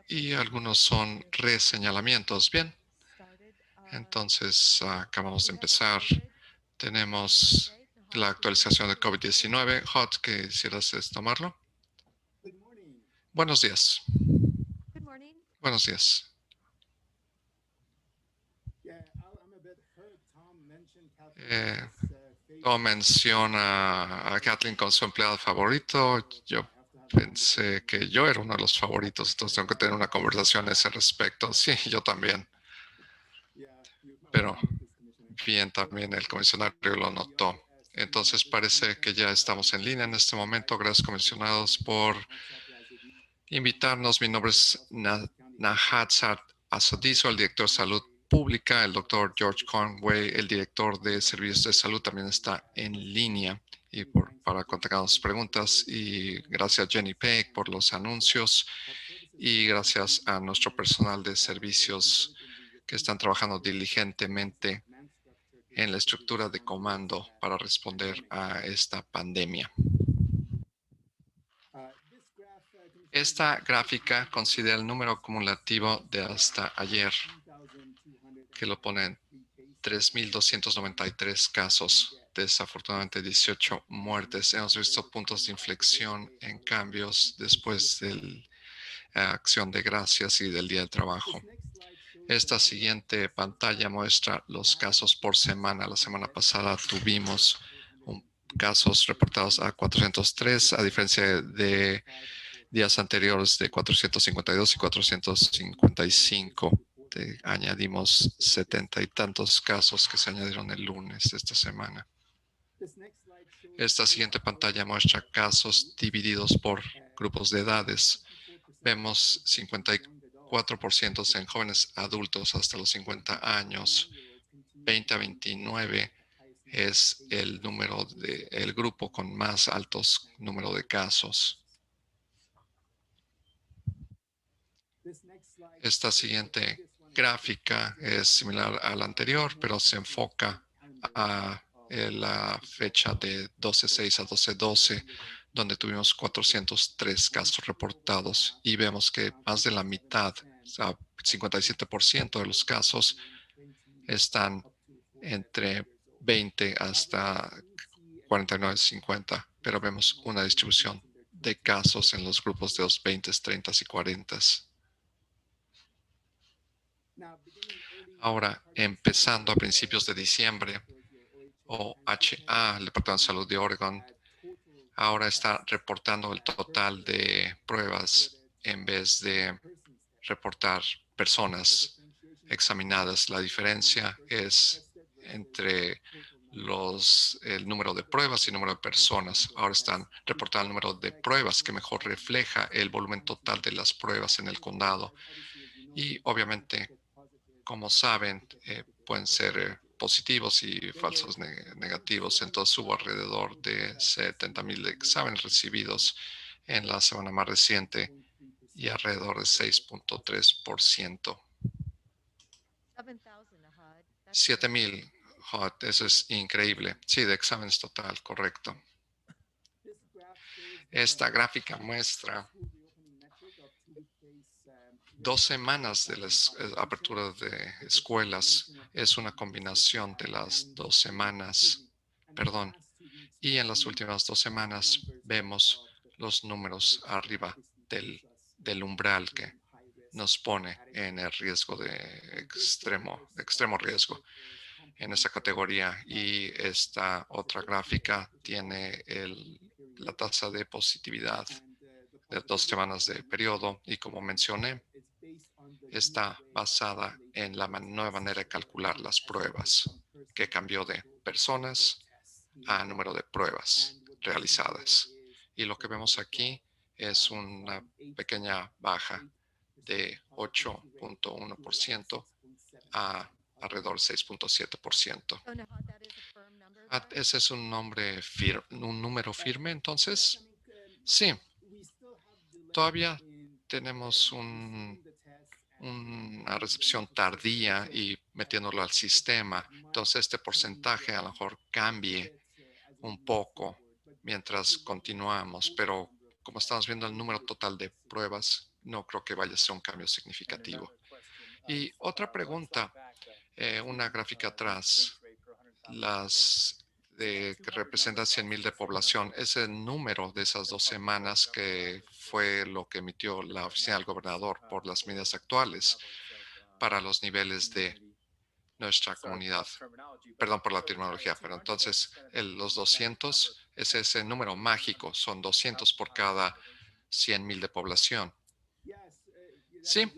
y algunos son reseñalamientos. Bien, entonces acabamos de empezar. Tenemos la actualización de COVID-19. Hot, ¿qué quisieras tomarlo? Buenos días. Buenos días. Tom menciona a Kathleen con su empleado favorito. Yo pensé que yo era uno de los favoritos, entonces tengo que tener una conversación a ese respecto. Sí, yo también. Pero bien, también el comisionario lo notó. Entonces parece que ya estamos en línea en este momento. Gracias, comisionados, por invitarnos. Mi nombre es Nahatsat Asadiso, el director de Salud Pública. El doctor George Conway, el director de Servicios de Salud, también está en línea y para contestarnos preguntas. Y gracias a Jenny Peck por los anuncios y gracias a nuestro personal de servicios que están trabajando diligentemente en la estructura de comando para responder a esta pandemia. Esta gráfica considera el número acumulativo de hasta ayer, que lo pone en 3.293 casos. Desafortunadamente, 18 muertes. Hemos visto puntos de inflexión en cambios después de la acción de gracias y del día de trabajo. Esta siguiente pantalla muestra los casos por semana. La semana pasada tuvimos casos reportados a 403, a diferencia de días anteriores de 452 y 455. Añadimos 70 y tantos casos que se añadieron el lunes de esta semana. Esta siguiente pantalla muestra casos divididos por grupos de edades. Vemos 54% en jóvenes adultos hasta los 50 años. 20 a 29 es el grupo con más altos número de casos. Esta siguiente gráfica es similar a la anterior, pero se enfoca a la fecha de 12/6 a 12/12, donde tuvimos 403 casos reportados y vemos que más de la mitad, o sea, 57% de los casos están entre 20 hasta 49, 50, pero vemos una distribución de casos en los grupos de los 20, 30 y 40. Ahora, empezando a principios de diciembre, OHA, el Departamento de Salud de Oregon, ahora está reportando el total de pruebas en vez de reportar personas examinadas. La diferencia es entre el número de pruebas y el número de personas. Ahora están reportando el número de pruebas que mejor refleja el volumen total de las pruebas en el condado. Y obviamente, como saben, pueden ser positivos y falsos negativos. Entonces hubo alrededor de 70,000 exámenes recibidos en la semana más reciente y alrededor de 6.3%. 7,000, eso es increíble. Sí, de exámenes total, correcto. Esta gráfica muestra 2 semanas de la apertura de escuelas. Es una combinación de las 2 semanas, perdón. Y en las últimas 2 semanas vemos los números arriba del umbral que nos pone en el riesgo de extremo riesgo en esa categoría. Y esta otra gráfica tiene la tasa de positividad de 2 semanas de periodo y, como mencioné, está basada en la nueva manera de calcular las pruebas, que cambió de personas a número de pruebas realizadas. Y lo que vemos aquí es una pequeña baja de 8.1% a alrededor del 6.7%. Ese es un número firme, entonces. Sí, todavía tenemos una recepción tardía y metiéndolo al sistema. Entonces este porcentaje a lo mejor cambie un poco mientras continuamos, pero como estamos viendo el número total de pruebas no creo que vaya a ser un cambio significativo. Y otra pregunta, una gráfica atrás, las que representan 100,000 de población, ese número de esas 2 semanas que fue lo que emitió la oficina del gobernador por las medidas actuales para los niveles de nuestra comunidad. Perdón por la terminología, pero entonces los 200 es ese número mágico, son 200 por cada 100,000 de población. Sí,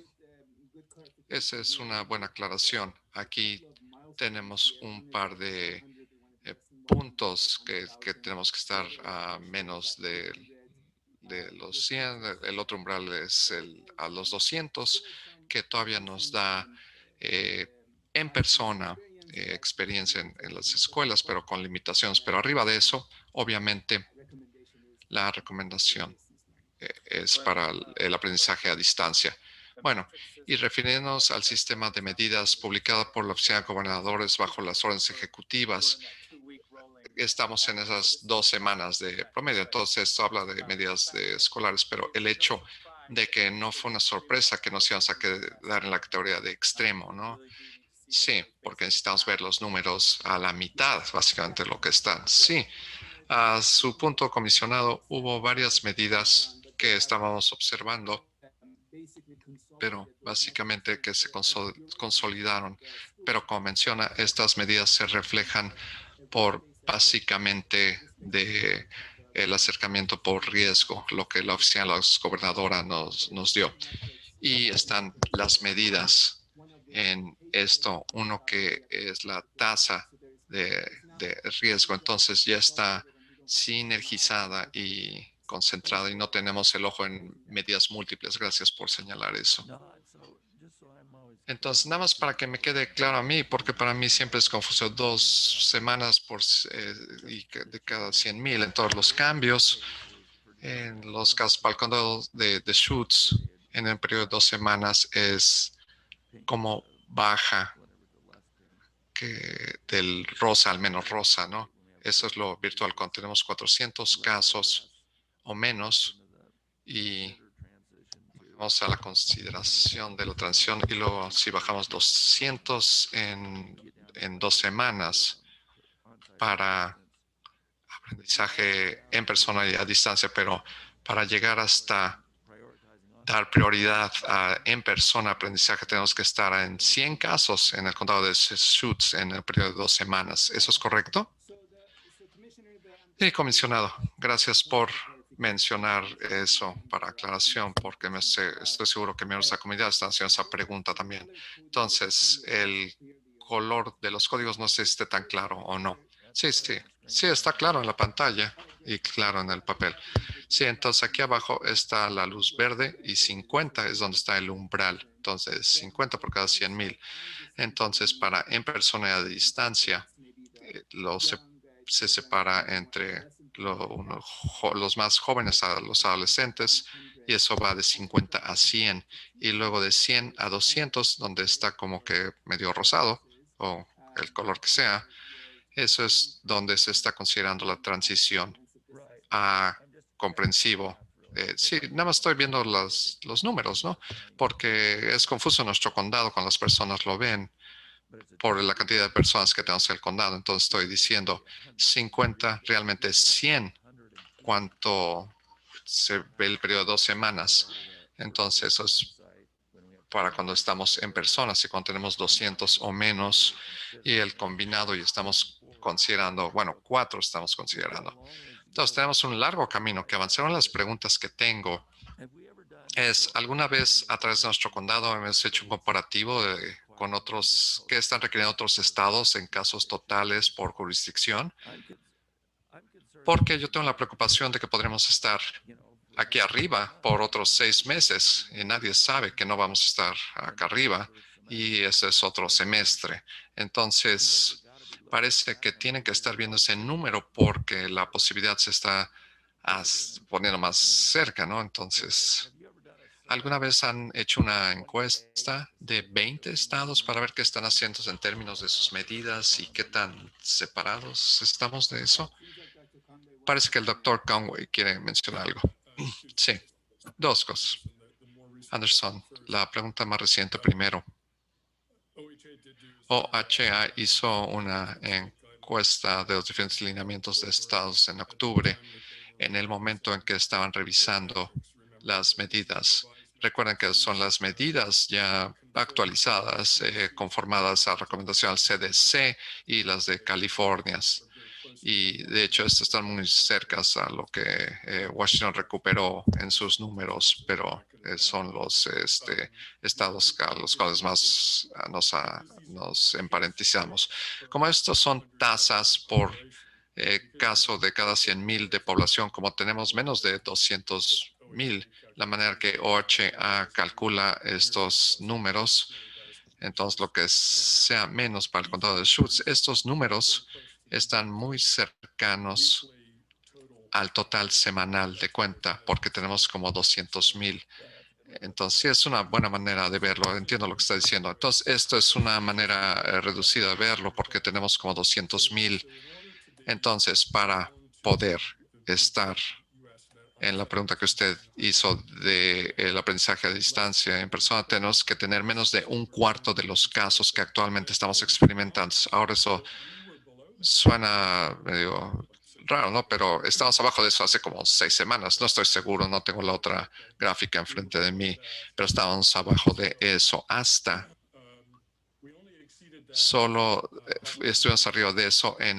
esa es una buena aclaración. Aquí tenemos un par de puntos que tenemos que estar a menos de los 100. El otro umbral es a los 200, que todavía nos da eh, en persona experiencia en las escuelas, pero con limitaciones. Pero arriba de eso, obviamente, la recomendación es para el aprendizaje a distancia. Bueno, y refiriéndonos al sistema de medidas publicado por la Oficina de Gobernadores bajo las órdenes ejecutivas, estamos en esas 2 semanas de promedio. Entonces, esto habla de medidas escolares, pero el hecho de que no fue una sorpresa que nos íbamos a quedar en la categoría de extremo, ¿no? Sí, porque necesitamos ver los números a la mitad, básicamente, lo que están. Sí, a su punto, comisionado, hubo varias medidas que estábamos observando, pero básicamente que se consolidaron. Pero como menciona, estas medidas se reflejan por básicamente de el acercamiento por riesgo, lo que la oficina de la gobernadora nos dio. Y están las medidas en esto, uno que es la tasa de riesgo, entonces ya está sinergizada y concentrada y no tenemos el ojo en medidas múltiples. Gracias por señalar eso. Entonces, nada más para que me quede claro a mí, porque para mí siempre es confuso, 2 semanas de cada 100,000. Entonces, los cambios en los casos para el condado de Schutz en el periodo de 2 semanas es como baja que del rosa al menos rosa, ¿no? Eso es lo virtual. Cuando tenemos 400 casos o menos y vamos a la consideración de la transición y luego si bajamos 200 en 2 semanas para aprendizaje en persona y a distancia, pero para llegar hasta dar prioridad a en persona aprendizaje tenemos que estar en 100 casos en el condado de Schutz en el periodo de 2 semanas. ¿Eso es correcto? Sí, comisionado, gracias por mencionar eso para aclaración, porque estoy seguro que miembros de la comunidad están haciendo esa pregunta también. Entonces, el color de los códigos no sé si esté tan claro o no. Sí, sí, sí, está claro en la pantalla y claro en el papel. Sí, entonces aquí abajo está la luz verde y 50 es donde está el umbral. Entonces, 50 por cada 100,000. Entonces, para en persona y a distancia, se separa entre los más jóvenes a los adolescentes y eso va de 50 a 100 y luego de 100 a 200 donde está como que medio rosado o el color que sea, eso es donde se está considerando la transición a comprensivo. Sí, nada más estoy viendo los números, ¿no? Porque es confuso nuestro condado cuando las personas lo ven por la cantidad de personas que tenemos en el condado. Entonces estoy diciendo 50, realmente 100, cuánto se ve el periodo de 2 semanas. Entonces eso es para cuando estamos en personas y cuando tenemos 200 o menos y el combinado y estamos considerando, bueno, 4 estamos considerando. Entonces tenemos un largo camino que avanzaron. Las preguntas que tengo es, ¿alguna vez a través de nuestro condado hemos hecho un comparativo con otros que están requiriendo otros estados en casos totales por jurisdicción? Porque yo tengo la preocupación de que podremos estar aquí arriba por otros 6 meses y nadie sabe que no vamos a estar acá arriba y ese es otro semestre. Entonces, parece que tienen que estar viendo ese número porque la posibilidad se está poniendo más cerca, ¿no? Entonces, ¿alguna vez han hecho una encuesta de 20 estados para ver qué están haciendo en términos de sus medidas y qué tan separados estamos de eso? Parece que el doctor Conway quiere mencionar algo. Sí, dos cosas. Anderson, la pregunta más reciente primero. OHA hizo una encuesta de los diferentes lineamientos de estados en octubre, en el momento en que estaban revisando las medidas. Recuerden que son las medidas ya actualizadas, conformadas a recomendación al CDC y las de California. Y de hecho, estas están muy cercas a lo que Washington recuperó en sus números, pero son los estados a los cuales más nos emparentizamos. Como estos son tasas por caso de cada 100,000 de población, como tenemos menos de 200,000, la manera que OHA calcula estos números, entonces lo que sea menos para el condado de Schutz, estos números están muy cercanos al total semanal de cuenta, porque tenemos como 200,000. Entonces, sí, es una buena manera de verlo. Entiendo lo que está diciendo. Entonces, esto es una manera reducida de verlo porque tenemos como 200,000. Entonces, para poder estar en la pregunta que usted hizo de el aprendizaje a distancia en persona, tenemos que tener menos de un cuarto de los casos que actualmente estamos experimentando. Ahora eso suena medio raro, ¿no? Pero estamos abajo de eso hace como 6 semanas. No estoy seguro, no tengo la otra gráfica enfrente de mí, pero estábamos abajo de eso hasta solo estuvimos arriba de eso en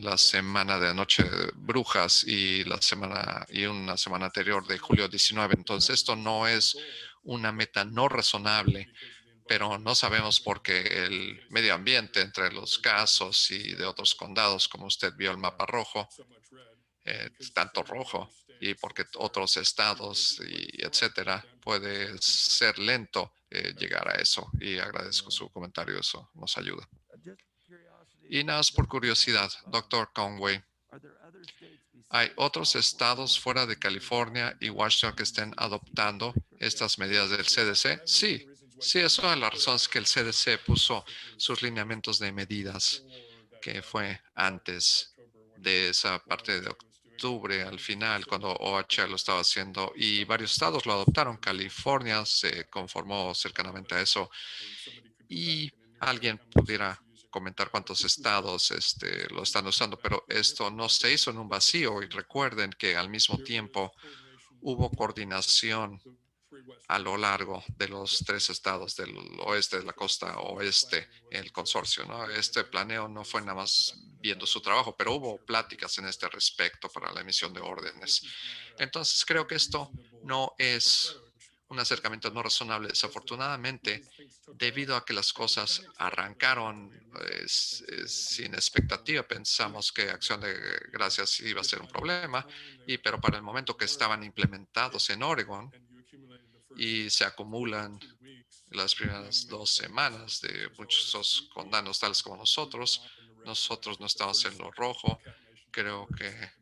la semana de Noche de Brujas y una semana anterior de julio 19. Entonces, esto no es una meta no razonable, pero no sabemos por qué el medio ambiente entre los casos y de otros condados, como usted vio el mapa rojo, tanto rojo, y porque otros estados y etcétera, puede ser lento llegar a eso. Y agradezco su comentario, eso nos ayuda. Y nada más por curiosidad, doctor Conway, ¿hay otros estados fuera de California y Washington que estén adoptando estas medidas del CDC? Sí, sí, es una de las razones que el CDC puso sus lineamientos de medidas, que fue antes de esa parte de octubre, al final, cuando OHA lo estaba haciendo, y varios estados lo adoptaron. California se conformó cercanamente a eso, y alguien pudiera comentar cuántos estados lo están usando, pero esto no se hizo en un vacío, y recuerden que al mismo tiempo hubo coordinación a lo largo de los 3 estados del oeste, de la costa oeste, el consorcio, ¿no? Este planeo no fue nada más viendo su trabajo, pero hubo pláticas en este respecto para la emisión de órdenes. Entonces, creo que esto no es un acercamiento no razonable. Desafortunadamente, debido a que las cosas arrancaron sin expectativa, pensamos que acción de gracias iba a ser un problema, pero para el momento que estaban implementados en Oregon, y se acumulan las primeras 2 semanas de muchos condados tales como nosotros no estamos en lo rojo, creo que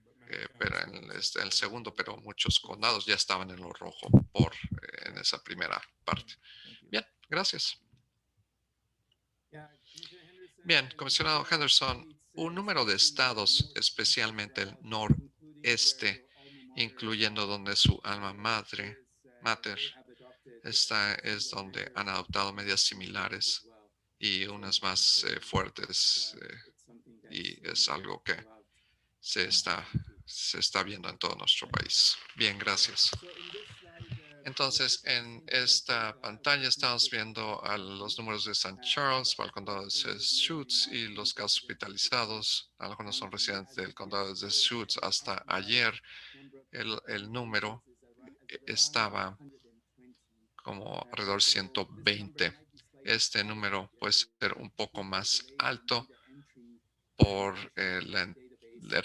pero en el segundo, pero muchos condados ya estaban en lo rojo en esa primera parte. Bien, gracias. Bien, comisionado Henderson, un número de estados, especialmente el noreste, incluyendo donde su alma mater esta es donde han adoptado medidas similares y unas más fuertes, y es algo que se está, se está viendo en todo nuestro país. Bien, gracias. Entonces, en esta pantalla estamos viendo a los números de San Charles para el condado de Deschutes y los casos hospitalizados. Algunos son residentes del condado de Deschutes. Hasta ayer el número estaba como alrededor de 120. Este número puede ser un poco más alto por el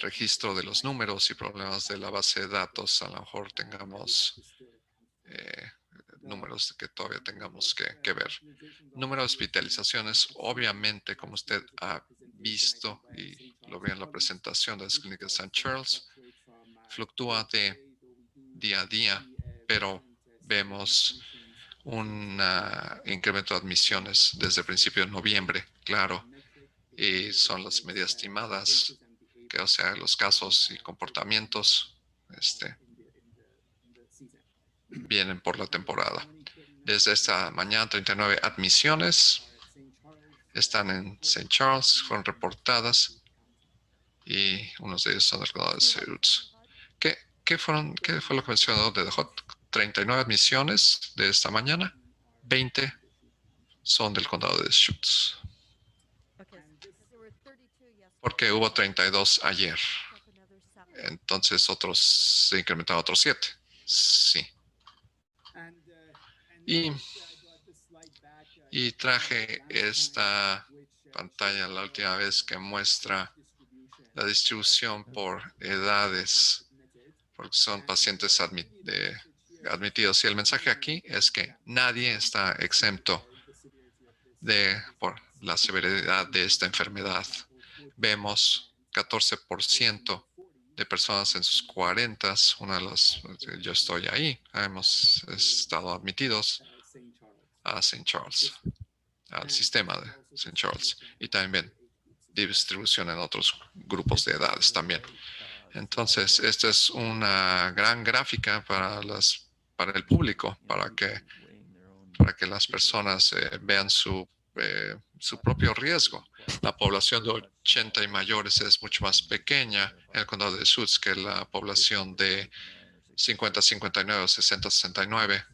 registro de los números y problemas de la base de datos. A lo mejor tengamos eh, números que todavía tengamos que ver. Número de hospitalizaciones, obviamente, como usted ha visto y lo vio en la presentación de las clínicas de St. Charles, fluctúa de día a día, pero vemos un incremento de admisiones desde el principio de noviembre, claro, y son las medidas estimadas, que o sea, los casos y comportamientos, este, vienen por la temporada. Desde esta mañana, 39 admisiones están en St. Charles, fueron reportadas y unos de ellos son del condado de Sioux. ¿Qué fue lo que mencionó de dejó? 39 admisiones de esta mañana, 20 son del condado de Sioux, porque hubo 32 ayer. Entonces se incrementaron otros 7. Sí. Y, y traje esta pantalla la última vez que muestra la distribución por edades, porque son pacientes admitidos. Y el mensaje aquí es que nadie está exento por la severidad de esta enfermedad. Vemos 14% de personas en sus 40, yo estoy ahí, hemos estado admitidos a St. Charles, al sistema de St. Charles, y también distribución en otros grupos de edades también. Entonces, esta es una gran gráfica para el público, para que las personas vean su propio riesgo. La población de 80 y mayores es mucho más pequeña en el condado de Sioux que la población de 50, 59, 60, 69.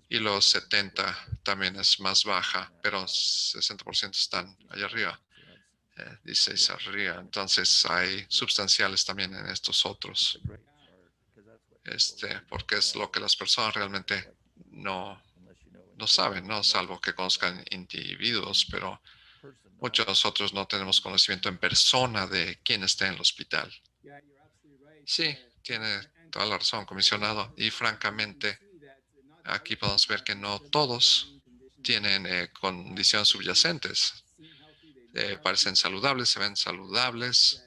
Y los 70 también es más baja, pero 60% están allá arriba, 16 arriba. Entonces hay sustanciales también en estos otros, porque es lo que las personas realmente no saben, ¿no? Salvo que conozcan individuos, pero muchos de nosotros no tenemos conocimiento en persona de quién está en el hospital. Sí, tiene toda la razón, comisionado. Y francamente, aquí podemos ver que no todos tienen condiciones subyacentes. Parecen saludables, se ven saludables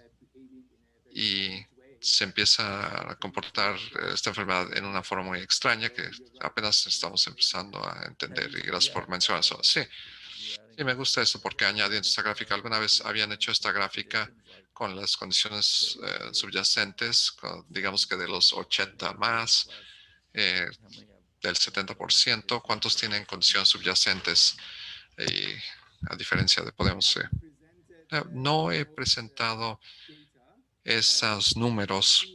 y se empieza a comportar esta enfermedad en una forma muy extraña que apenas estamos empezando a entender. Y gracias por mencionar eso. Sí, sí, me gusta eso porque añadiendo esta gráfica, alguna vez habían hecho esta gráfica con las condiciones subyacentes, digamos que de los 80 más, del 70%, ¿cuántos tienen condiciones subyacentes? Y a diferencia de Podemos, no he presentado esos números.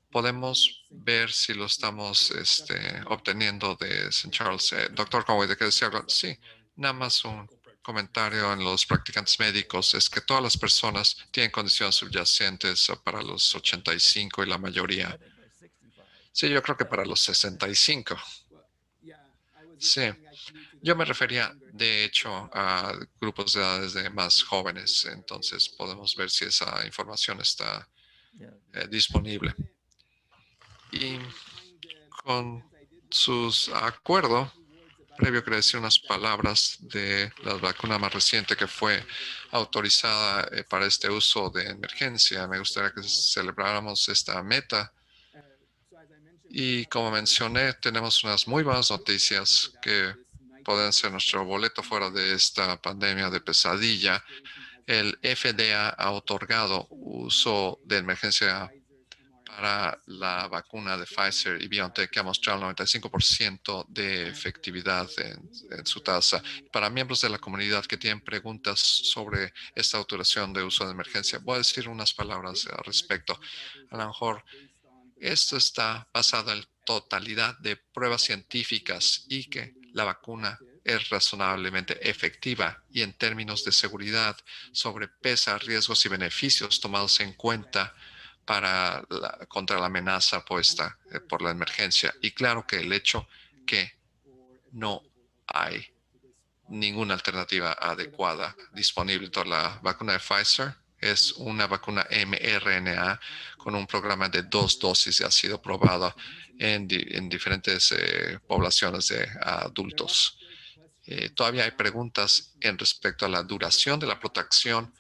Podemos ver si lo estamos obteniendo de St. Charles. Doctor Conway, ¿de qué decía algo? Sí, nada más un comentario en los practicantes médicos es que todas las personas tienen condiciones subyacentes para los 85 y la mayoría. Sí, yo creo que para los 65. Sí, yo me refería de hecho a grupos de edades de más jóvenes, entonces podemos ver si esa información está disponible. Y con sus acuerdo, previo que decir unas palabras de la vacuna más reciente que fue autorizada para este uso de emergencia, me gustaría que celebráramos esta meta. Y como mencioné, tenemos unas muy buenas noticias que pueden ser nuestro boleto fuera de esta pandemia de pesadilla. El FDA ha otorgado uso de emergencia para la vacuna de Pfizer y BioNTech, que ha mostrado el 95% de efectividad en su tasa. Para miembros de la comunidad que tienen preguntas sobre esta autorización de uso de emergencia, voy a decir unas palabras al respecto. A lo mejor esto está basado en totalidad de pruebas científicas y que la vacuna es razonablemente efectiva y en términos de seguridad sobrepesa riesgos y beneficios tomados en cuenta contra la amenaza puesta por la emergencia. Y claro que el hecho que no hay ninguna alternativa adecuada disponible. La vacuna de Pfizer es una vacuna mRNA con un programa de 2 dosis y ha sido probada en diferentes poblaciones de adultos. Todavía hay preguntas en respecto a la duración de la protección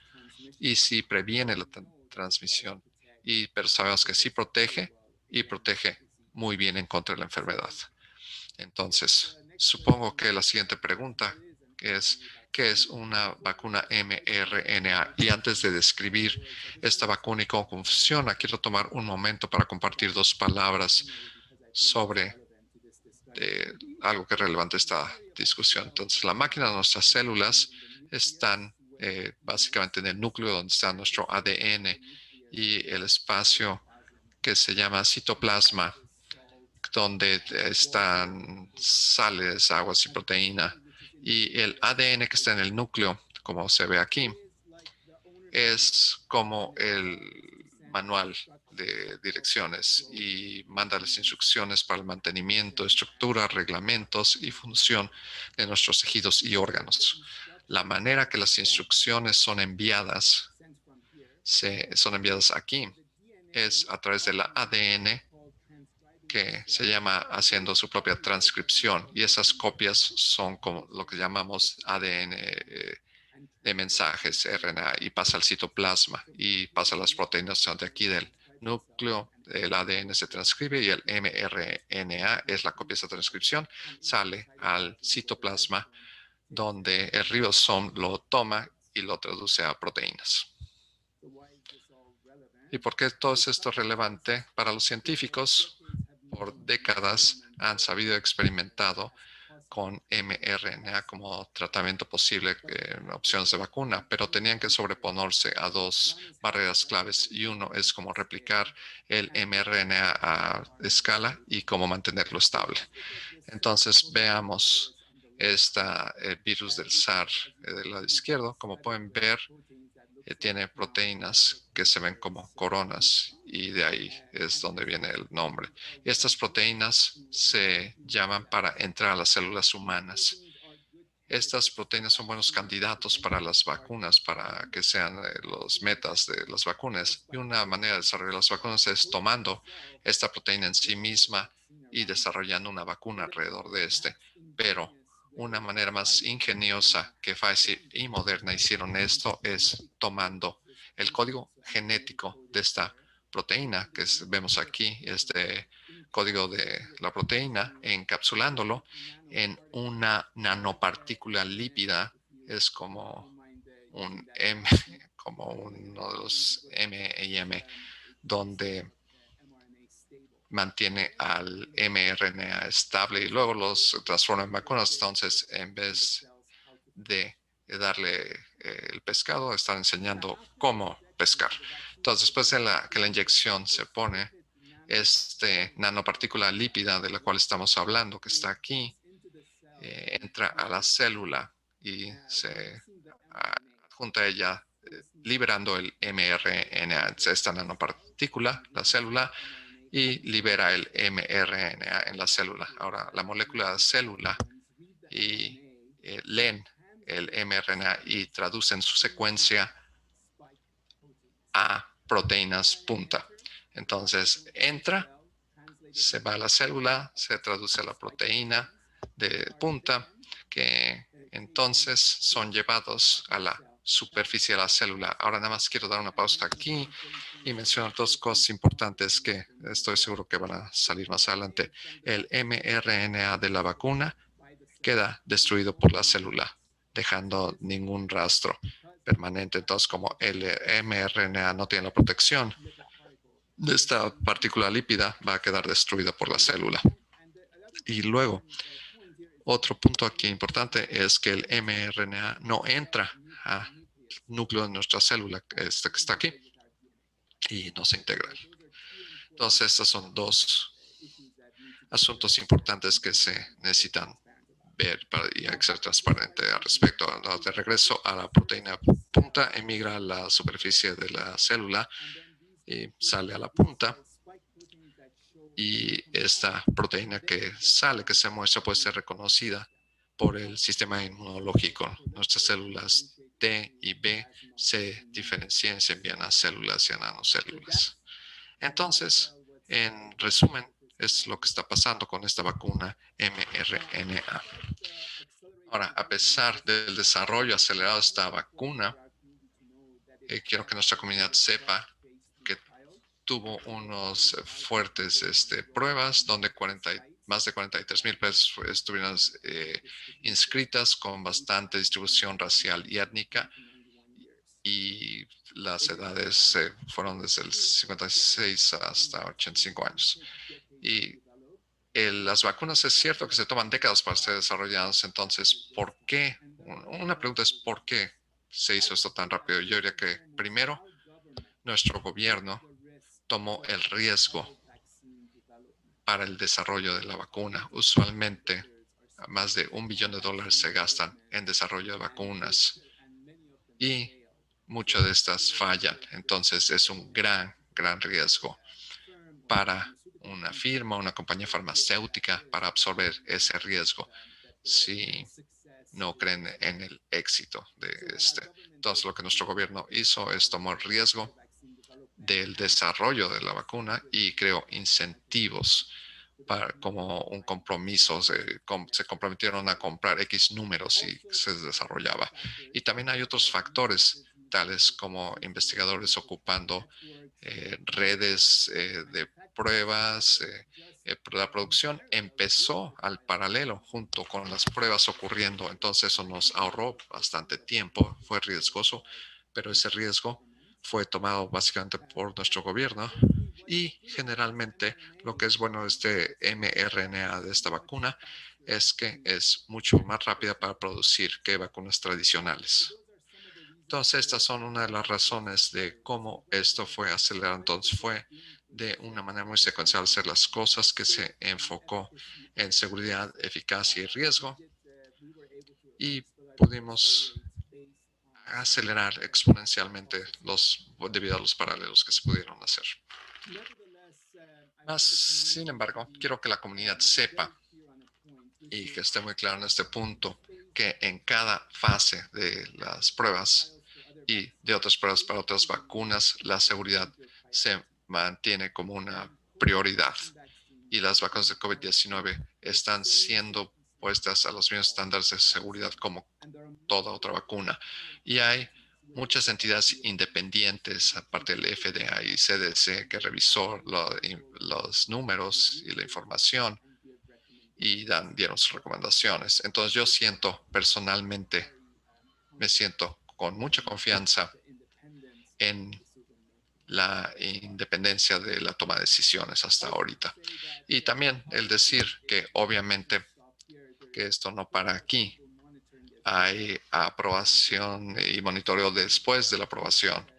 y si previene la transmisión. Pero sabemos que sí protege y protege muy bien en contra de la enfermedad. Entonces, supongo que la siguiente pregunta es, ¿qué es una vacuna mRNA? Y antes de describir esta vacuna y cómo funciona, quiero tomar un momento para compartir dos palabras sobre algo que es relevante a esta discusión. Entonces, la máquina de nuestras células están básicamente en el núcleo donde está nuestro ADN y el espacio que se llama citoplasma, donde están sales, aguas y proteína. Y el ADN que está en el núcleo, como se ve aquí, es como el manual de direcciones y manda las instrucciones para el mantenimiento, estructura, reglamentos y función de nuestros tejidos y órganos. La manera que las instrucciones son enviadas, son enviadas aquí, es a través del ADN que se llama haciendo su propia transcripción y esas copias son como lo que llamamos ADN de mensajes RNA y pasa al citoplasma y pasa a las proteínas de aquí del núcleo. El ADN se transcribe y el mRNA es la copia de esa transcripción, sale al citoplasma donde el ribosoma lo toma y lo traduce a proteínas. ¿Y por qué todo esto es relevante? Para los científicos, por décadas han sabido experimentado con mRNA como tratamiento posible, opciones de vacuna, pero tenían que sobreponerse a dos barreras claves y uno es cómo replicar el mRNA a escala y cómo mantenerlo estable. Entonces veamos esta virus del SARS del lado izquierdo. Como pueden ver, tiene proteínas que se ven como coronas y de ahí es donde viene el nombre. Y estas proteínas se llaman para entrar a las células humanas. Estas proteínas son buenos candidatos para las vacunas, para que sean los metas de las vacunas. Y una manera de desarrollar las vacunas es tomando esta proteína en sí misma y desarrollando una vacuna alrededor de este. Pero una manera más ingeniosa que Pfizer y Moderna hicieron esto es tomando el código genético de esta proteína que vemos aquí, este código de la proteína, encapsulándolo en una nanopartícula lípida, es como un M, como uno de los M&M, donde mantiene al mRNA estable y luego los transforma en vacunas. Entonces, en vez de darle el pescado, están enseñando cómo pescar. Entonces, después de que la inyección se pone, este nanopartícula lípida de la cual estamos hablando, que está aquí, entra a la célula y se adjunta a ella, liberando el mRNA, esta nanopartícula, la célula, y libera el mRNA en la célula. Ahora, la molécula de célula y leen el mRNA y traducen su secuencia a proteínas punta. Entonces, entra, se va a la célula, se traduce a la proteína de punta, que entonces son llevados a la superficie de la célula. Ahora nada más quiero dar una pausa aquí y mencionar dos cosas importantes que estoy seguro que van a salir más adelante. El mRNA de la vacuna queda destruido por la célula, dejando ningún rastro permanente. Entonces, como el mRNA no tiene la protección de esta partícula lípida, va a quedar destruida por la célula. Y luego, otro punto aquí importante es que el mRNA no entra al núcleo de nuestra célula, este que está aquí, y no se integra. Entonces, estos son dos asuntos importantes que se necesitan ver y ser transparente al respecto. De regreso a la proteína punta, emigra a la superficie de la célula y sale a la punta. Y esta proteína que sale, que se muestra, puede ser reconocida por el sistema inmunológico. Nuestras células T y B se diferencian y se envían a células y a nanocélulas. Entonces, en resumen, es lo que está pasando con esta vacuna mRNA. Ahora, a pesar del desarrollo acelerado de esta vacuna, quiero que nuestra comunidad sepa que tuvo unos fuertes pruebas donde más de 43,000 personas estuvieron inscritas con bastante distribución racial y étnica y las edades fueron desde el 56 hasta 85 años. Y las vacunas es cierto que se toman décadas para ser desarrolladas, entonces, ¿por qué? Una pregunta es ¿por qué se hizo esto tan rápido? Yo diría que primero, nuestro gobierno tomó el riesgo para el desarrollo de la vacuna. Usualmente, más de $1 billón se gastan en desarrollo de vacunas y muchas de estas fallan. Entonces, es un gran riesgo para una firma, una compañía farmacéutica, para absorber ese riesgo si no creen en el éxito de este. Entonces, lo que nuestro gobierno hizo es tomar riesgo del desarrollo de la vacuna y creó incentivos para, como un compromiso. Se comprometieron a comprar X números si se desarrollaba. Y también hay otros factores, tales como investigadores ocupando redes de pruebas. La producción empezó al paralelo junto con las pruebas ocurriendo, entonces eso nos ahorró bastante tiempo, fue riesgoso, pero ese riesgo fue tomado básicamente por nuestro gobierno y generalmente lo que es bueno de este mRNA de esta vacuna es que es mucho más rápida para producir que vacunas tradicionales. Entonces, estas son una de las razones de cómo esto fue acelerado. Entonces, fue de una manera muy secuencial hacer las cosas que se enfocó en seguridad, eficacia y riesgo y pudimos acelerar exponencialmente debido a los paralelos que se pudieron hacer. Sin embargo, quiero que la comunidad sepa y que esté muy claro en este punto que en cada fase de las pruebas y de otras pruebas para otras vacunas, la seguridad se mantiene como una prioridad. Y las vacunas de COVID-19 están siendo puestas a los mismos estándares de seguridad como toda otra vacuna. Y hay muchas entidades independientes, aparte del FDA y CDC, que revisó los números y la información y dieron sus recomendaciones. Entonces yo siento personalmente, me siento con mucha confianza en la independencia de la toma de decisiones hasta ahorita. Y también el decir que obviamente que esto no para aquí. Hay aprobación y monitoreo después de la aprobación.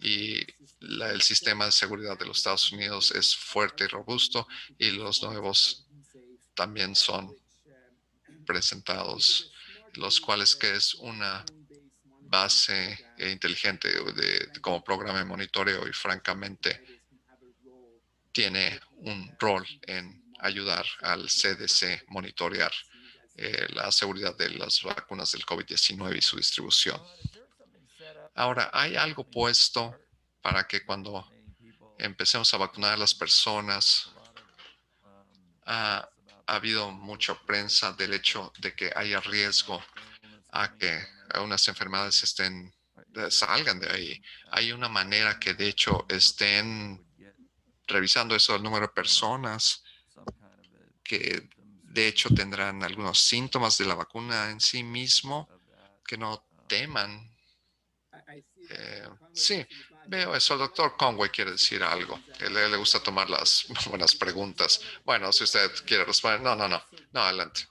Y el sistema de seguridad de los Estados Unidos es fuerte y robusto y los nuevos también son presentados, los cuales que es una base inteligente como programa de monitoreo y francamente tiene un rol en ayudar al CDC monitorear la seguridad de las vacunas del COVID-19 y su distribución. Ahora, hay algo puesto para que cuando empecemos a vacunar a las personas, ha habido mucha prensa del hecho de que haya riesgo a que unas enfermedades salgan de ahí. Hay una manera que de hecho estén revisando eso, el número de personas que de hecho tendrán algunos síntomas de la vacuna en sí mismo, que no teman. Sí, veo eso. El doctor Conway quiere decir algo. Le gusta tomar las buenas preguntas. Bueno, si usted quiere responder. No, adelante.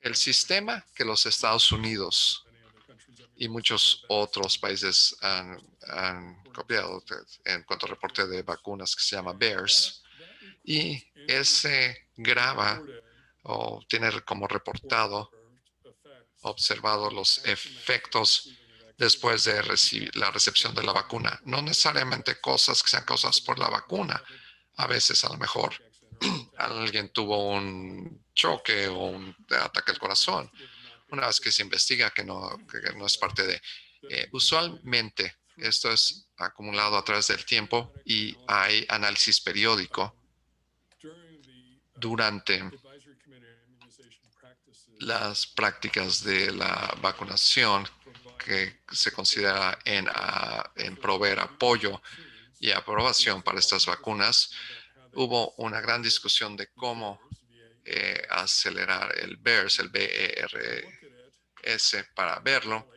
El sistema que los Estados Unidos y muchos otros países han copiado en cuanto a reporte de vacunas que se llama BEARS, y ese graba o tiene como reportado, observado los efectos después de la recepción de la vacuna. No necesariamente cosas que sean causadas por la vacuna. A veces a lo mejor alguien tuvo un choque o un ataque al corazón. Una vez que se investiga que no es parte de... usualmente esto es acumulado a través del tiempo y hay análisis periódico durante las prácticas de la vacunación que se considera en proveer apoyo y aprobación para estas vacunas. Hubo una gran discusión de cómo acelerar el BERS, el BERS, para verlo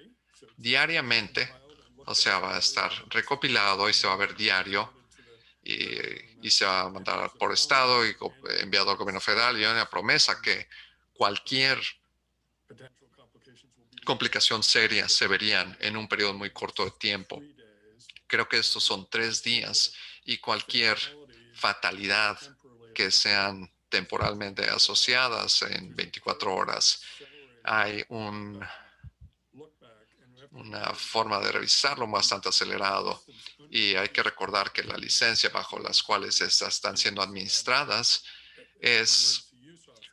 diariamente. O sea, va a estar recopilado y se va a ver diario y y se va a mandar por estado y enviado al gobierno federal, y hay una promesa que cualquier complicación seria se verían en un periodo muy corto de tiempo. Creo que estos son 3 días y cualquier fatalidad que sean temporalmente asociadas en 24 horas, hay una forma de revisarlo bastante acelerado, y hay que recordar que la licencia bajo las cuales estas están siendo administradas es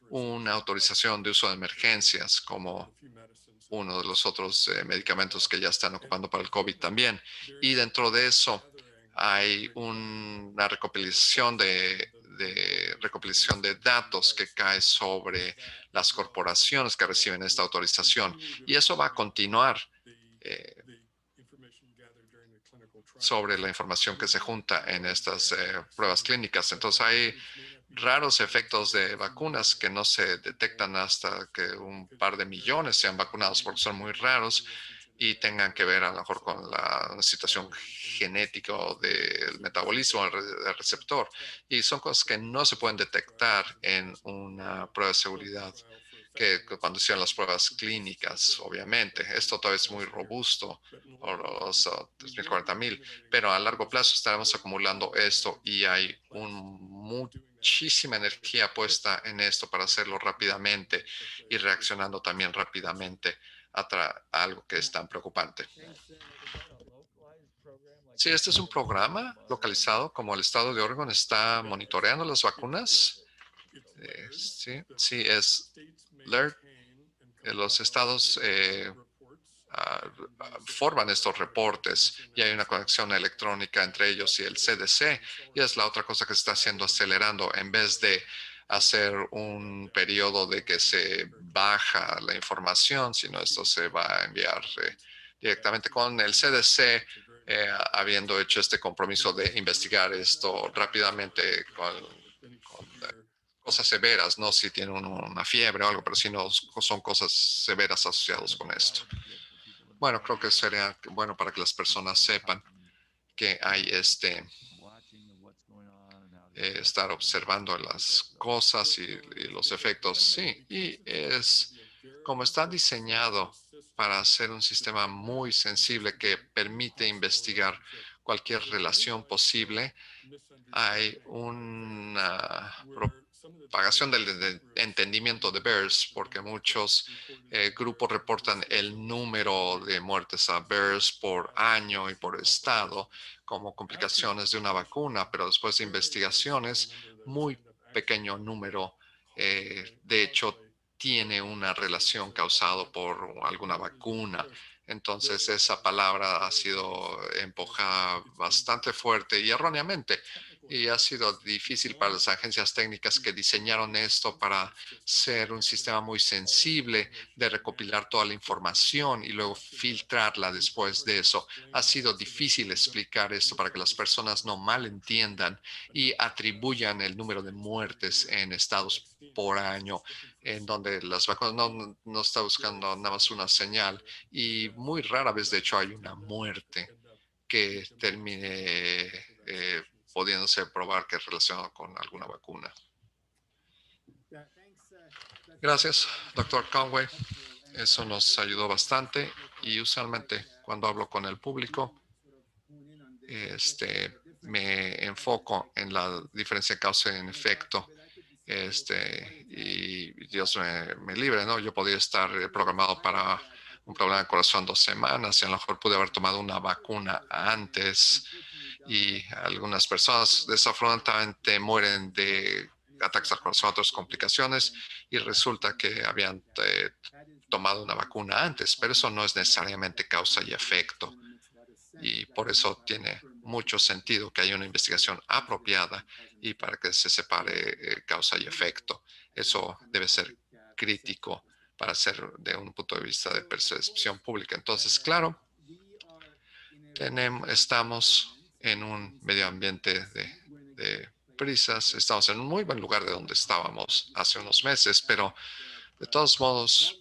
una autorización de uso de emergencias, como uno de los otros medicamentos que ya están ocupando para el COVID también. Y dentro de eso hay una recopilación de datos que cae sobre las corporaciones que reciben esta autorización. Y eso va a continuar eh, sobre la información que se junta en estas pruebas clínicas. Entonces hay raros efectos de vacunas que no se detectan hasta que un par de millones sean vacunados, porque son muy raros y tengan que ver a lo mejor con la situación genética o del metabolismo del receptor. Y son cosas que no se pueden detectar en una prueba de seguridad que cuando hicieron las pruebas clínicas, obviamente. Esto todavía es muy robusto, o los 3040.000, pero a largo plazo estaremos acumulando esto y hay muchísima energía puesta en esto para hacerlo rápidamente y reaccionando también rápidamente a algo que es tan preocupante. Sí, este es un programa localizado, como el estado de Oregon está monitoreando las vacunas. Sí, sí, es LERT. Los estados ah, forman estos reportes y hay una conexión electrónica entre ellos y el CDC. Y es la otra cosa que se está haciendo, acelerando, en vez de hacer un periodo de que se baja la información, sino esto se va a enviar directamente con el CDC, habiendo hecho este compromiso de investigar esto rápidamente con cosas severas, no si tiene una fiebre o algo, pero si no son cosas severas asociadas con esto. Bueno, creo que sería bueno para que las personas sepan que hay estar observando las cosas y los efectos. Sí, y es como está diseñado para hacer un sistema muy sensible que permite investigar cualquier relación posible. Hay una propagación del entendimiento de BERS, porque muchos grupos reportan el número de muertes a BERS por año y por estado como complicaciones de una vacuna, pero después de investigaciones, muy pequeño número, de hecho, tiene una relación causada por alguna vacuna. Entonces, esa palabra ha sido empujada bastante fuerte y erróneamente, y ha sido difícil para las agencias técnicas que diseñaron esto para ser un sistema muy sensible de recopilar toda la información y luego filtrarla después de eso. Ha sido difícil explicar esto para que las personas no malentiendan y atribuyan el número de muertes en estados por año, en donde las vacunas no está buscando nada más una señal, y muy rara vez, de hecho, hay una muerte que termine pudiéndose probar que es relacionado con alguna vacuna. Gracias, doctor Conway. Eso nos ayudó bastante, y usualmente cuando hablo con el público, me enfoco en la diferencia de causa y efecto. Y Dios me libre, ¿no? Yo podría estar programado para un problema de corazón 2 semanas y a lo mejor pude haber tomado una vacuna antes, y algunas personas desafortunadamente mueren de ataques al corazón, otras complicaciones, y resulta que habían tomado una vacuna antes, pero eso no es necesariamente causa y efecto. Y por eso tiene mucho sentido que haya una investigación apropiada y para que se separe causa y efecto. Eso debe ser crítico para hacer de un punto de vista de percepción pública. Entonces, claro, estamos en un medio ambiente de prisas. Estamos en un muy buen lugar de donde estábamos hace unos meses, pero de todos modos,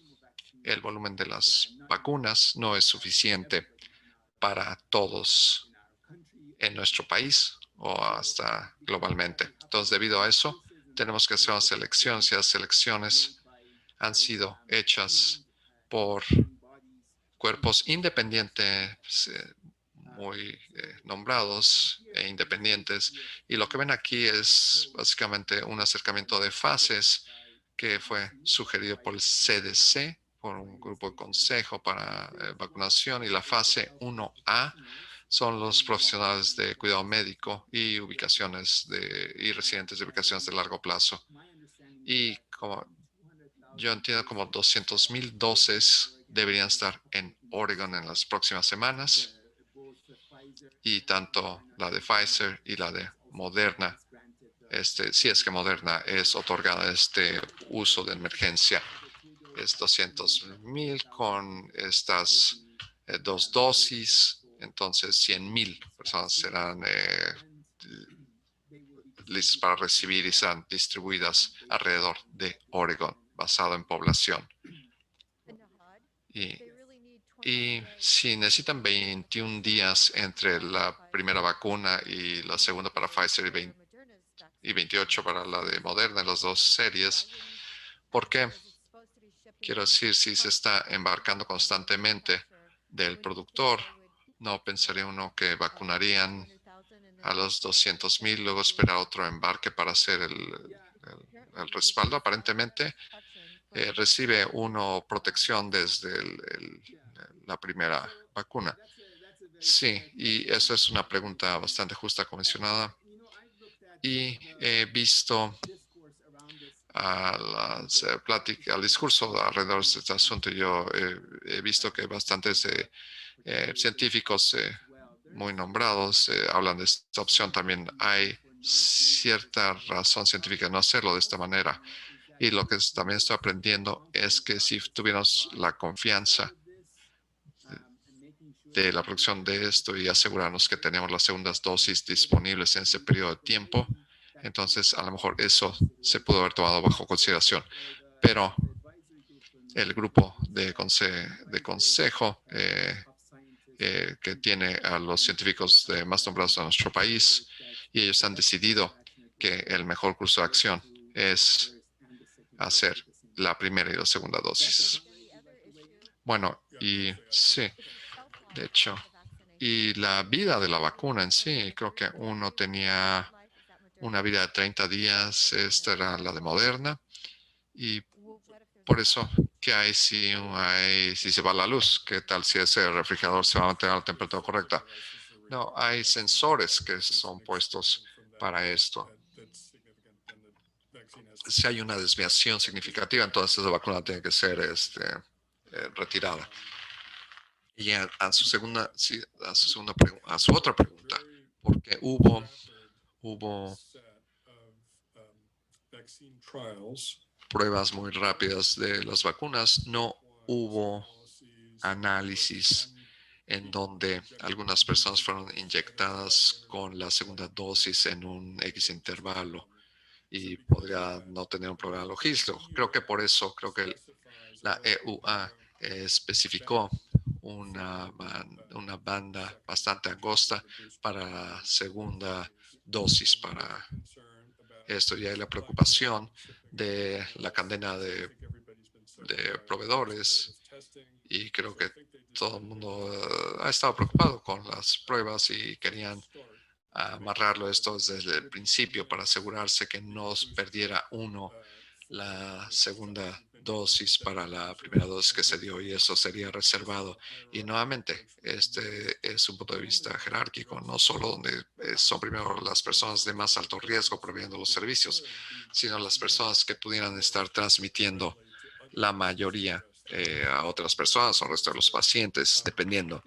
el volumen de las vacunas no es suficiente para todos en nuestro país o hasta globalmente. Entonces, debido a eso, tenemos que hacer una selección. Si las selecciones han sido hechas por cuerpos independientes, muy nombrados e independientes. Y lo que ven aquí es básicamente un acercamiento de fases que fue sugerido por el CDC, por un grupo de consejo para vacunación. Y la fase 1A son los profesionales de cuidado médico y y residentes de ubicaciones de largo plazo. Y como yo entiendo, como 200,000 dosis deberían estar en Oregon en las próximas semanas, y tanto la de Pfizer y la de Moderna, si es que Moderna es otorgada este uso de emergencia, es 200,000 con estas dos dosis. Entonces 100,000 personas serán listas para recibir y serán distribuidas alrededor de Oregon, basado en población. Y, y si necesitan 21 días entre la primera vacuna y la segunda para Pfizer y 28 para la de Moderna, en las dos series, ¿por qué? Quiero decir, si se está embarcando constantemente del productor, no pensaría uno que vacunarían a los 200,000, luego esperar otro embarque para hacer el respaldo. Aparentemente, recibe uno protección desde la primera vacuna. Sí, y eso es una pregunta bastante justa, comisionada. Y he visto a las pláticas, al discurso alrededor de este asunto. Yo he visto que bastantes científicos muy nombrados hablan de esta opción. También hay cierta razón científica de no hacerlo de esta manera. Y lo que también estoy aprendiendo es que si tuviéramos la confianza de la producción de esto y asegurarnos que tenemos las segundas dosis disponibles en ese periodo de tiempo, entonces a lo mejor eso se pudo haber tomado bajo consideración. Pero el grupo de consejo que tiene a los científicos más nombrados de nuestro país, y ellos han decidido que el mejor curso de acción es hacer la primera y la segunda dosis. Bueno, y sí, de hecho, y la vida de la vacuna en sí, creo que uno tenía una vida de 30 días, esta era la de Moderna, y por eso, ¿qué hay si se va la luz? ¿Qué tal si ese refrigerador se va a mantener a la temperatura correcta? No, hay sensores que son puestos para esto. Si hay una desviación significativa, entonces la vacuna tiene que ser retirada. Y a su segunda, sí, a su otra pregunta, porque hubo pruebas muy rápidas de las vacunas, no hubo análisis en donde algunas personas fueron inyectadas con la segunda dosis en un X intervalo y podría no tener un problema logístico. Creo que por eso, creo que la EUA especificó una banda bastante angosta para la segunda dosis para esto. Y hay la preocupación de la cadena de proveedores, y creo que todo el mundo ha estado preocupado con las pruebas y querían amarrarlo esto desde el principio para asegurarse que no perdiera uno la segunda dosis para la primera dosis que se dio, y eso sería reservado. Y nuevamente, este es un punto de vista jerárquico, no solo donde son primero las personas de más alto riesgo proveyendo los servicios, sino las personas que pudieran estar transmitiendo la mayoría a otras personas o al resto de los pacientes, dependiendo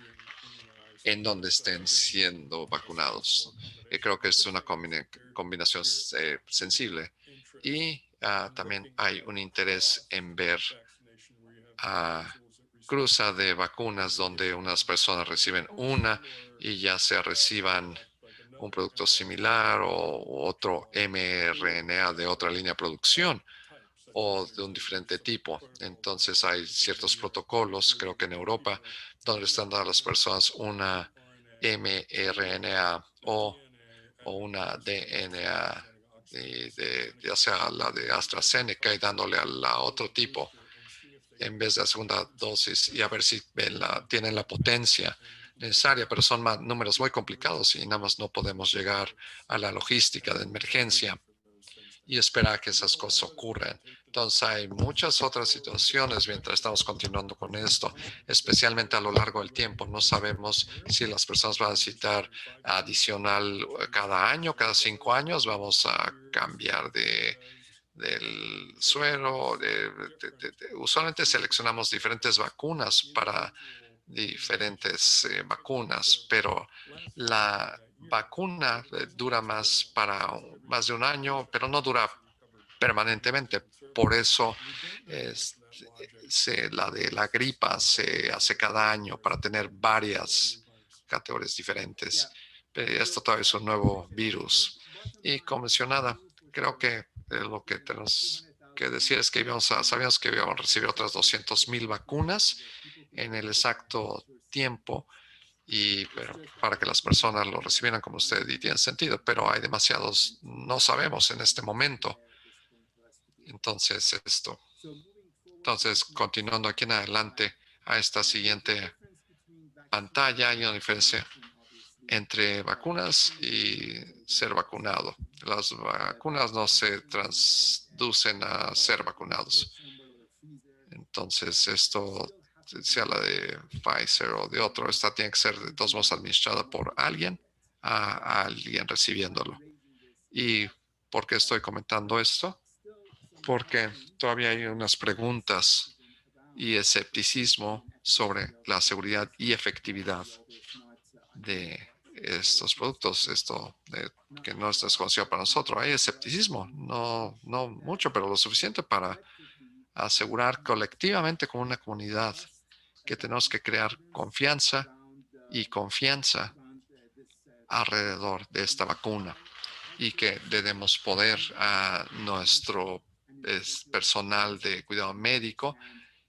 en donde estén siendo vacunados. Creo que es una combinación sensible. Y también hay un interés en ver a cruza de vacunas donde unas personas reciben una y ya sea reciban un producto similar o otro mRNA de otra línea de producción o de un diferente tipo. Entonces hay ciertos protocolos, creo que en Europa, donde están dando a las personas una mRNA o o una DNA, ya sea la de AstraZeneca, y dándole a la otro tipo en vez de la segunda dosis, y a ver si tienen la potencia necesaria, pero son números muy complicados y nada más no podemos llegar a la logística de emergencia y esperar que esas cosas ocurran. Entonces hay muchas otras situaciones mientras estamos continuando con esto, especialmente a lo largo del tiempo. No sabemos si las personas van a necesitar adicional cada año, cada 5 años. Vamos a cambiar del suero. Usualmente seleccionamos diferentes vacunas para diferentes vacunas, pero la vacuna dura más de un año, pero no dura permanentemente. Por eso es, la de la gripa se hace cada año para tener varias categorías diferentes. Pero esto todavía es un nuevo virus. Y como mencionada, creo que lo que tenemos que decir es que sabíamos que íbamos a recibir otras 200,000 vacunas en el exacto tiempo y pero para que las personas lo recibieran como usted y tiene sentido, pero hay demasiados, no sabemos en este momento. Entonces, continuando aquí en adelante a esta siguiente pantalla, hay una diferencia entre vacunas y ser vacunado. Las vacunas no se transducen a ser vacunados. Entonces, esto, sea la de Pfizer o de otro, esta tiene que ser de todos modos administrada por alguien a alguien recibiéndolo. ¿Y por qué estoy comentando esto? Porque todavía hay unas preguntas y escepticismo sobre la seguridad y efectividad de estos productos, que no es desconocido para nosotros. Hay escepticismo, no mucho, pero lo suficiente para asegurar colectivamente como una comunidad que tenemos que crear confianza y confianza alrededor de esta vacuna y que le demos poder a nuestro personal de cuidado médico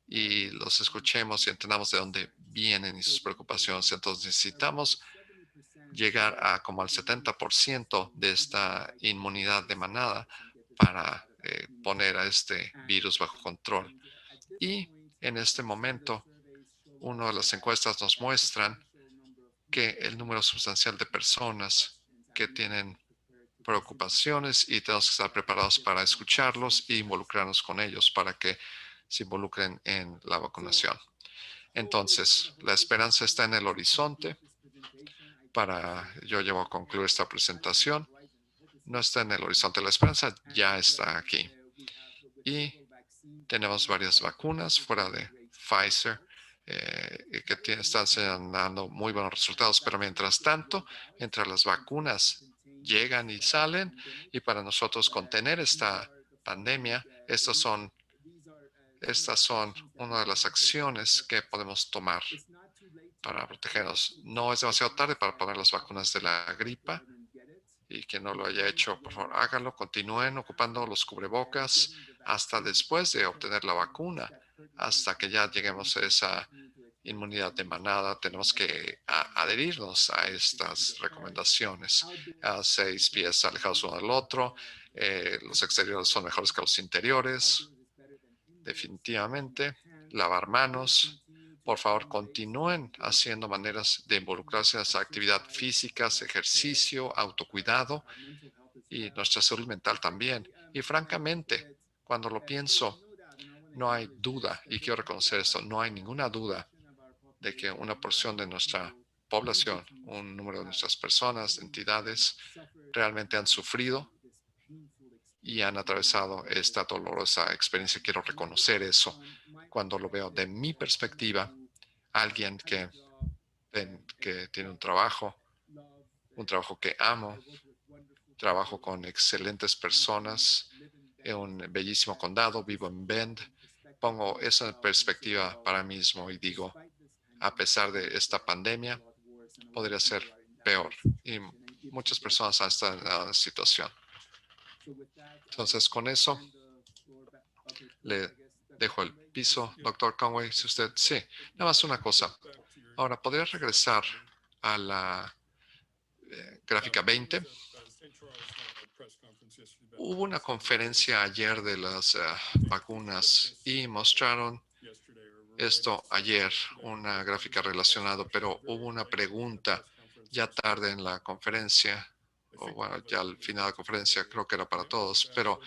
y los escuchemos y entendamos de dónde vienen y sus preocupaciones. Entonces necesitamos llegar a como al 70% de esta inmunidad de manada para poner a este virus bajo control. Y en este momento, una de las encuestas nos muestran que el número sustancial de personas que tienen preocupaciones y tenemos que estar preparados para escucharlos e involucrarnos con ellos para que se involucren en la vacunación. Entonces, la esperanza está en el horizonte. Yo llevo a concluir esta presentación. No está en el horizonte, la esperanza ya está aquí. Y tenemos varias vacunas fuera de Pfizer que están dando muy buenos resultados, pero mientras tanto, mientras las vacunas llegan y salen, y para nosotros contener esta pandemia, estas son una de las acciones que podemos tomar para protegernos. No es demasiado tarde para poner las vacunas de la gripa, y quien no lo haya hecho, por favor, háganlo. Continúen ocupando los cubrebocas hasta después de obtener la vacuna, hasta que ya lleguemos a esa inmunidad de manada. Tenemos que adherirnos a estas recomendaciones. A 6 pies alejados uno del otro. Los exteriores son mejores que los interiores. Definitivamente. Lavar manos. Por favor, continúen haciendo maneras de involucrarse en esa actividad física, ejercicio, autocuidado y nuestra salud mental también. Y francamente, cuando lo pienso, no hay duda, y quiero reconocer esto, no hay ninguna duda de que una porción de nuestra población, un número de nuestras personas, entidades, realmente han sufrido y han atravesado esta dolorosa experiencia. Quiero reconocer eso cuando lo veo de mi perspectiva. Alguien que tiene un trabajo que amo, trabajo con excelentes personas en un bellísimo condado, vivo en Bend. Pongo eso en perspectiva para mí mismo y digo, a pesar de esta pandemia, podría ser peor. Y muchas personas han estado en la situación. Entonces, con eso, le dejo el piso, doctor Conway, si usted, sí, nada más una cosa. Ahora, ¿podría regresar a la gráfica 20? Hubo una conferencia ayer de las vacunas y mostraron esto ayer, una gráfica relacionada, pero hubo una pregunta ya tarde en la conferencia, o bueno, ya al final de la conferencia, creo que era para todos, pero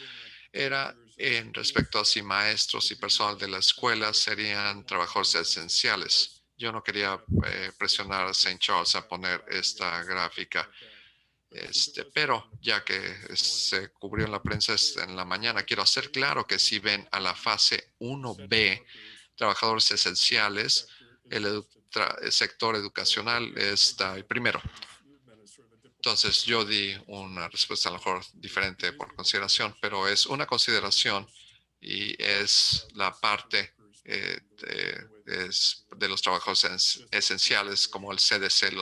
era en respecto a si maestros y personal de la escuela serían trabajadores esenciales. Yo no quería presionar a Saint Charles a poner esta gráfica, pero ya que se cubrió en la prensa en la mañana, quiero hacer claro que si ven a la fase 1B, trabajadores esenciales, el sector educacional está el primero. Entonces yo di una respuesta a lo mejor diferente por consideración, pero es una consideración y es la parte de los trabajos esenciales, como el CDC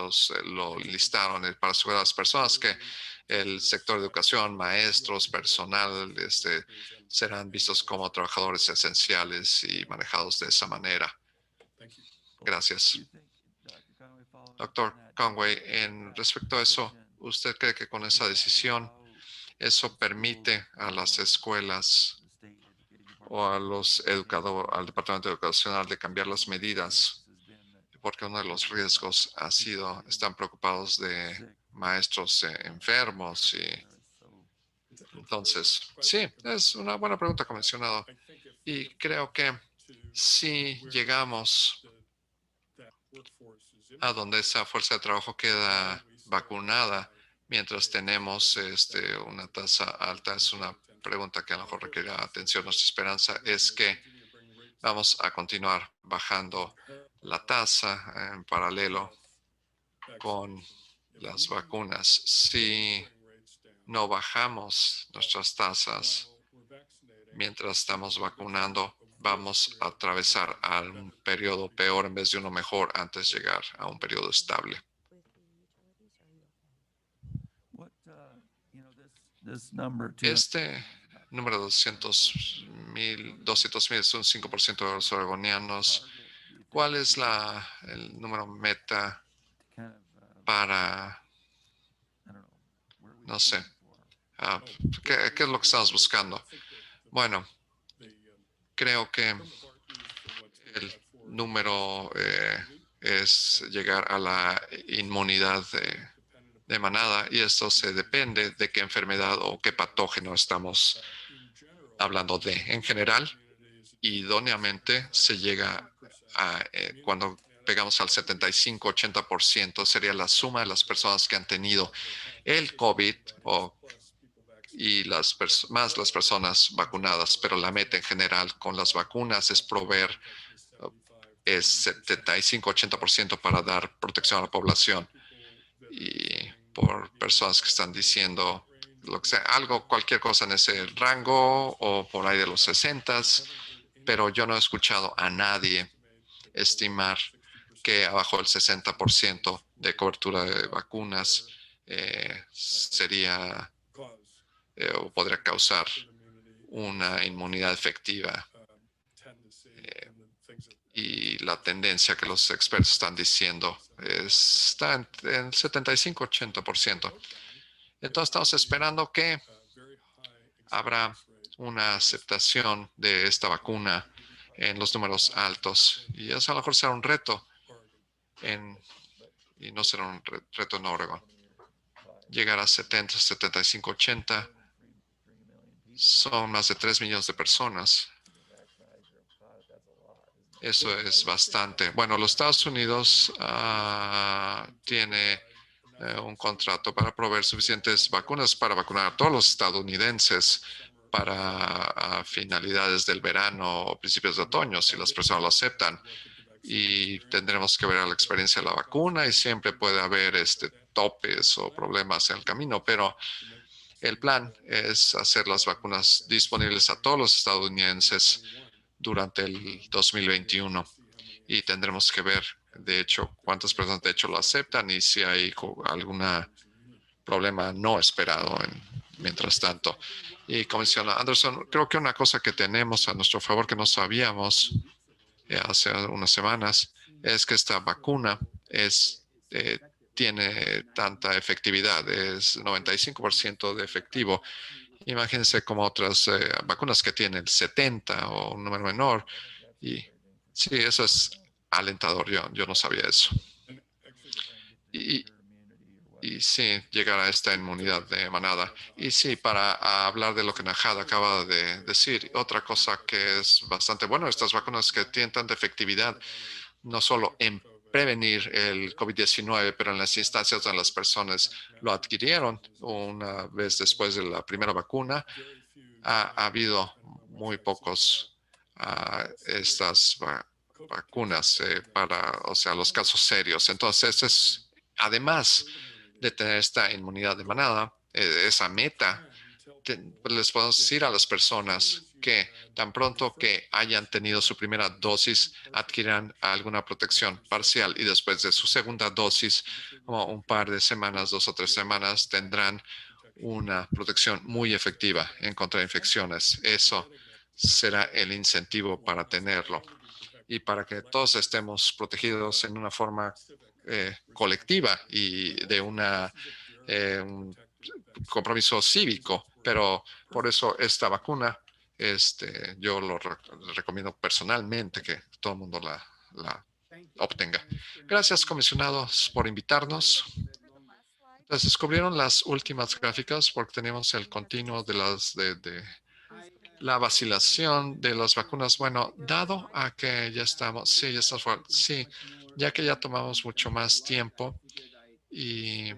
lo listaron para asegurar a las personas que el sector de educación, maestros, personal, serán vistos como trabajadores esenciales y manejados de esa manera. Gracias. Doctor Conway, en respecto a eso, ¿usted cree que con esa decisión eso permite a las escuelas o a los educadores, al Departamento Educacional de cambiar las medidas? Porque uno de los riesgos ha sido, están preocupados de maestros enfermos y entonces, sí, es una buena pregunta como mencionado. Y creo que si llegamos a donde esa fuerza de trabajo queda vacunada mientras tenemos una tasa alta, es una pregunta que a lo mejor requiere atención. Nuestra esperanza es que vamos a continuar bajando la tasa en paralelo con las vacunas. Si no bajamos nuestras tasas mientras estamos vacunando, vamos a atravesar a un periodo peor en vez de uno mejor antes de llegar a un periodo estable. Este número de 200,000 es un 5% de los oregonianos. ¿Cuál es el número meta para, no sé, qué es lo que estamos buscando? Bueno, creo que el número es llegar a la inmunidad de manada y esto se depende de qué enfermedad o qué patógeno estamos hablando de. En general, idóneamente se llega a cuando pegamos al 75-80% sería la suma de las personas que han tenido el COVID y más las personas vacunadas, pero la meta en general con las vacunas es proveer es 75-80% para dar protección a la población y por personas que están diciendo lo que sea, algo, cualquier cosa en ese rango o por ahí de los 60, pero yo no he escuchado a nadie estimar que abajo del 60% de cobertura de vacunas sería o podría causar una inmunidad efectiva. Y la tendencia que los expertos están diciendo está en 75-80%. Entonces estamos esperando que habrá una aceptación de esta vacuna en los números altos. Y eso a lo mejor será un reto y no será un reto en Oregon. Llegar a 70, 75, 80 son más de 3 millones de personas. Eso es bastante. Bueno, los Estados Unidos tiene un contrato para proveer suficientes vacunas para vacunar a todos los estadounidenses para finalidades del verano o principios de otoño, si las personas lo aceptan. Y tendremos que ver la experiencia de la vacuna y siempre puede haber topes o problemas en el camino, pero el plan es hacer las vacunas disponibles a todos los estadounidenses durante el 2021 y tendremos que ver, de hecho, cuántas personas de hecho lo aceptan y si hay algún problema no esperado mientras tanto. Y como menciona Anderson, creo que una cosa que tenemos a nuestro favor que no sabíamos hace unas semanas es que esta vacuna tiene tanta efectividad, es 95% de efectivo Imagínense como otras vacunas que tienen 70 o un número menor. Y sí, eso es alentador. Yo no sabía eso. Y, y sí, llegar a esta inmunidad de manada. Y sí, para hablar de lo que Najad acaba de decir, otra cosa que es bastante bueno, estas vacunas que tienen tanta efectividad, no solo en prevenir el COVID-19, pero en las instancias donde las personas lo adquirieron una vez después de la primera vacuna, ha habido muy pocos estas vacunas para, o sea, los casos serios. Entonces, es, además de tener esta inmunidad de manada, esa meta, les podemos decir a las personas que tan pronto que hayan tenido su primera dosis, adquieran alguna protección parcial y después de su segunda dosis, como un par de semanas, 2 o 3 semanas, tendrán una protección muy efectiva en contra de infecciones. Eso será el incentivo para tenerlo y para que todos estemos protegidos en una forma colectiva y de un compromiso cívico. Pero por eso esta vacuna, yo lo recomiendo personalmente que todo el mundo la obtenga. Gracias, comisionados, por invitarnos. Entonces, descubrieron las últimas gráficas porque tenemos el continuo de de la vacilación de las vacunas. Bueno, dado a que ya estamos, sí, ya está fuerte, sí, ya que ya tomamos mucho más tiempo y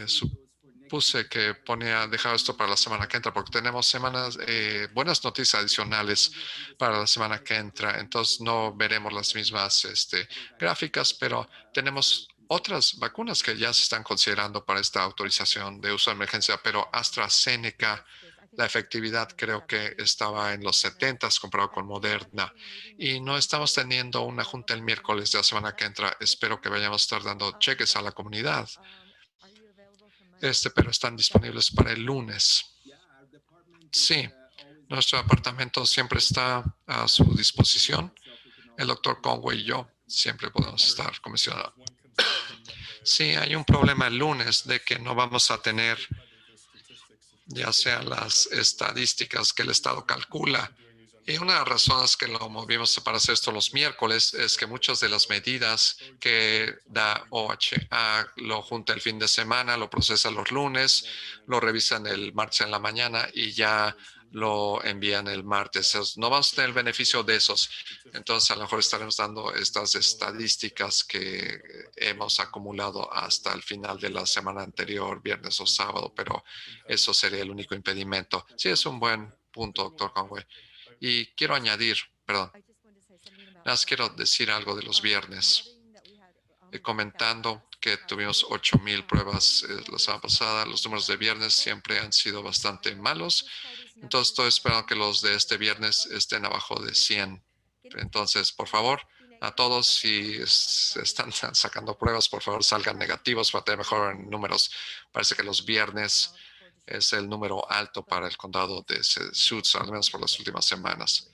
supuse que ponía, dejado esto para la semana que entra, porque tenemos semanas, buenas noticias adicionales para la semana que entra. Entonces no veremos las mismas gráficas, pero tenemos otras vacunas que ya se están considerando para esta autorización de uso de emergencia, pero AstraZeneca, la efectividad creo que estaba en los 70 comparado con Moderna. Y no estamos teniendo una junta el miércoles de la semana que entra. Espero que vayamos a estar dando cheques a la comunidad. Pero están disponibles para el lunes. Sí, nuestro apartamento siempre está a su disposición. El doctor Conway y yo siempre podemos estar comisionados. Sí, hay un problema el lunes de que no vamos a tener ya sea las estadísticas que el Estado calcula. Y una de las razones que lo movimos para hacer esto los miércoles es que muchas de las medidas que da OHA lo junta el fin de semana, lo procesa los lunes, lo revisan el martes en la mañana y ya lo envían el martes. No vamos a tener el beneficio de esos. Entonces, a lo mejor estaremos dando estas estadísticas que hemos acumulado hasta el final de la semana anterior, viernes o sábado, pero eso sería el único impedimento. Sí, es un buen punto, doctor Conway. Y quiero añadir, perdón, nada más quiero decir algo de los viernes. Comentando que tuvimos 8,000 pruebas la semana pasada, los números de viernes siempre han sido bastante malos. Entonces estoy esperando que los de este viernes estén abajo de 100. Entonces, por favor, a todos, si están sacando pruebas, por favor salgan negativos para tener mejor en números. Parece que los viernes es el número alto para el condado de Suits, al menos por las últimas semanas.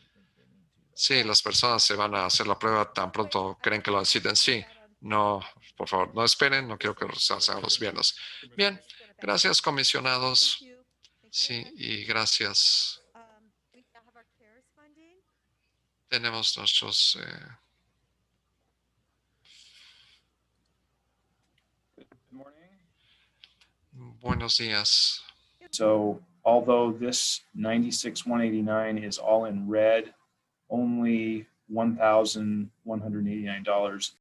Sí, las personas se van a hacer la prueba tan pronto creen que lo deciden. Sí, no, por favor, no esperen, no quiero que sean los viernes. Bien, gracias, comisionados. Sí, y gracias. Tenemos nuestros buenos días. So although this 96,189 is all in red, only $1,189